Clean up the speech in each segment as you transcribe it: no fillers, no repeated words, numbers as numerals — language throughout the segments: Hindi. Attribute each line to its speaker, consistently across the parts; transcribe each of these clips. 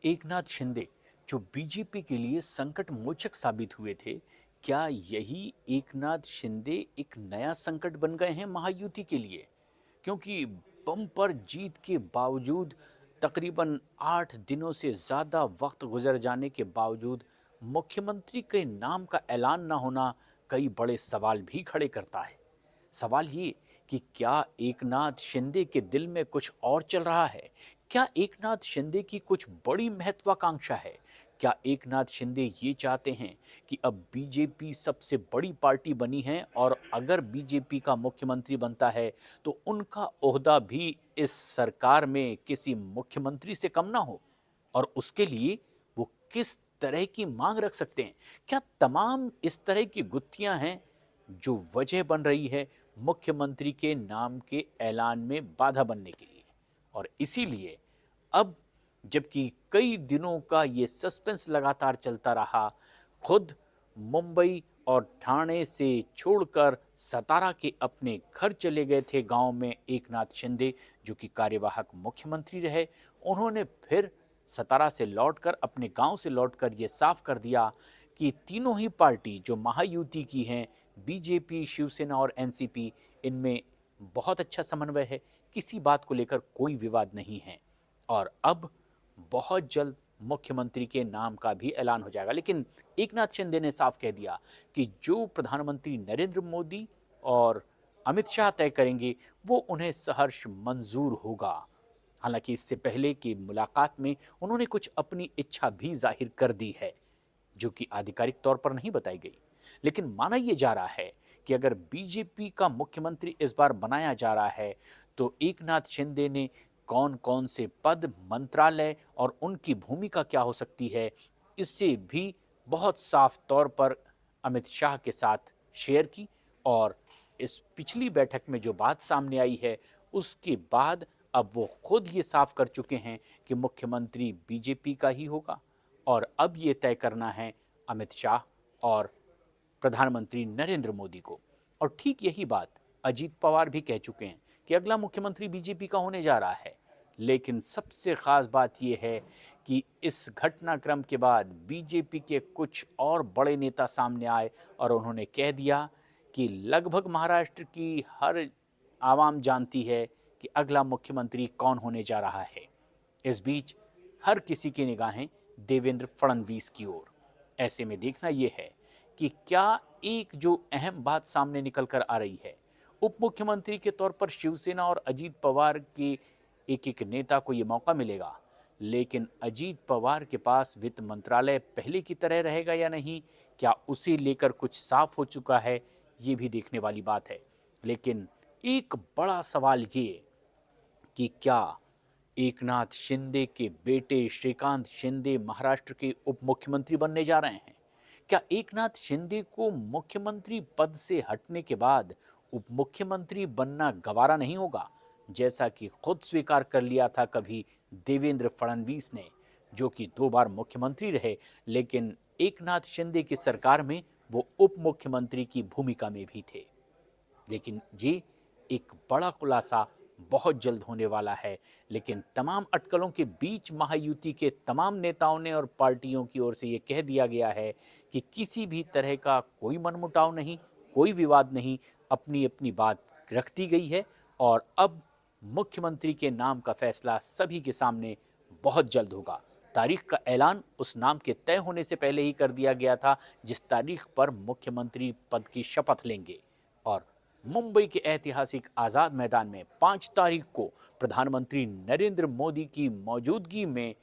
Speaker 1: एकनाथ शिंदे जो बीजेपी के लिए संकट मोचक साबित हुए थे, क्या यही एकनाथ शिंदे एक नया संकट बन गए हैं महायुति के लिए? क्योंकि बम्पर जीत के बावजूद तकरीबन 8 दिनों से ज़्यादा वक्त गुजर जाने के बावजूद मुख्यमंत्री के नाम का ऐलान न होना कई बड़े सवाल भी खड़े करता है। सवाल ये कि क्या एकनाथ शिंदे के दिल में कुछ और चल रहा है? क्या एकनाथ शिंदे की कुछ बड़ी महत्वाकांक्षा है? क्या एकनाथ शिंदे ये चाहते हैं कि अब बीजेपी सबसे बड़ी पार्टी बनी है और अगर बीजेपी का मुख्यमंत्री बनता है तो उनका ओहदा भी इस सरकार में किसी मुख्यमंत्री से कम ना हो? और उसके लिए वो किस तरह की मांग रख सकते हैं? क्या तमाम इस तरह की गुत्थियां हैं जो वजह बन रही है मुख्यमंत्री के नाम के ऐलान में बाधा बनने के लिए? और इसीलिए अब जबकि कई दिनों का ये सस्पेंस लगातार चलता रहा, खुद मुंबई और ठाणे से छोड़कर सतारा के अपने घर चले गए थे गांव में एकनाथ शिंदे, जो कि कार्यवाहक मुख्यमंत्री रहे। उन्होंने फिर सतारा से लौटकर, अपने गांव से लौटकर ये साफ कर दिया कि तीनों ही पार्टी जो महायुति की हैं, बीजेपी, शिवसेना और एनसीपी, इनमें बहुत अच्छा समन्वय है, किसी बात को लेकर कोई विवाद नहीं है और अब बहुत जल्द मुख्यमंत्री के नाम का भी ऐलान हो जाएगा। लेकिन एकनाथ शिंदे ने साफ कह दिया कि जो प्रधानमंत्री नरेंद्र मोदी और अमित शाह तय करेंगे वो उन्हें सहर्ष मंजूर होगा। हालांकि इससे पहले की मुलाकात में उन्होंने कुछ अपनी इच्छा भी जाहिर कर दी है, जो कि आधिकारिक तौर पर नहीं बताई गई। लेकिन माना यह जा रहा है कि अगर बीजेपी का मुख्यमंत्री इस बार बनाया जा रहा है तो एकनाथ शिंदे ने कौन कौन से पद, मंत्रालय और उनकी भूमिका क्या हो सकती है, इससे भी बहुत साफ तौर पर अमित शाह के साथ शेयर की। और इस पिछली बैठक में जो बात सामने आई है उसके बाद अब वो खुद ये साफ कर चुके हैं कि मुख्यमंत्री बीजेपी का ही होगा और अब ये तय करना है अमित शाह और प्रधानमंत्री नरेंद्र मोदी को। और ठीक यही बात अजीत पवार भी कह चुके हैं कि अगला मुख्यमंत्री बीजेपी का होने जा रहा है। लेकिन सबसे खास बात यह है कि इस घटनाक्रम के बाद बीजेपी के कुछ और बड़े नेता सामने आए और उन्होंने कह दिया कि लगभग महाराष्ट्र की हर आवाम जानती है कि अगला मुख्यमंत्री कौन होने जा रहा है। इस बीच हर किसी की निगाहें देवेंद्र फडणवीस की ओर। ऐसे में देखना यह है कि क्या एक जो अहम बात सामने निकल कर आ रही है, उप मुख्यमंत्री के तौर पर शिवसेना और अजीत पवार के एक एक नेता को यह मौका मिलेगा, लेकिन अजीत पवार के पास वित्त मंत्रालय पहले की तरह रहेगा या नहीं, क्या उसे लेकर कुछ साफ हो चुका है, ये भी देखने वाली बात है। लेकिन एक बड़ा सवाल ये कि क्या एकनाथ शिंदे के बेटे श्रीकांत शिंदे महाराष्ट्र के उप मुख्यमंत्री बनने जा रहे हैं? क्या एकनाथ शिंदे को मुख्यमंत्री पद से हटने के बाद उप मुख्यमंत्री बनना गवारा नहीं होगा, जैसा कि खुद स्वीकार कर लिया था कभी देवेंद्र फडणवीस ने, जो कि 2 बार मुख्यमंत्री रहे, लेकिन एकनाथ शिंदे की सरकार में वो उप मुख्यमंत्री की भूमिका में भी थे। लेकिन ये एक बड़ा खुलासा बहुत जल्द होने वाला है। लेकिन तमाम अटकलों के बीच महायुति के तमाम नेताओं ने और पार्टियों की ओर से ये कह दिया गया है कि किसी भी तरह का कोई मनमुटाव नहीं, कोई विवाद नहीं, अपनी अपनी बात रख दी गई है और अब मुख्यमंत्री के नाम का फैसला सभी के सामने बहुत जल्द होगा। तारीख का ऐलान उस नाम के तय होने से पहले ही कर दिया गया था जिस तारीख पर मुख्यमंत्री पद की शपथ लेंगे। और मुंबई के ऐतिहासिक आज़ाद मैदान में 5 तारीख को प्रधानमंत्री नरेंद्र मोदी की मौजूदगी में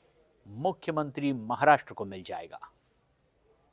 Speaker 1: मुख्यमंत्री महाराष्ट्र को मिल जाएगा।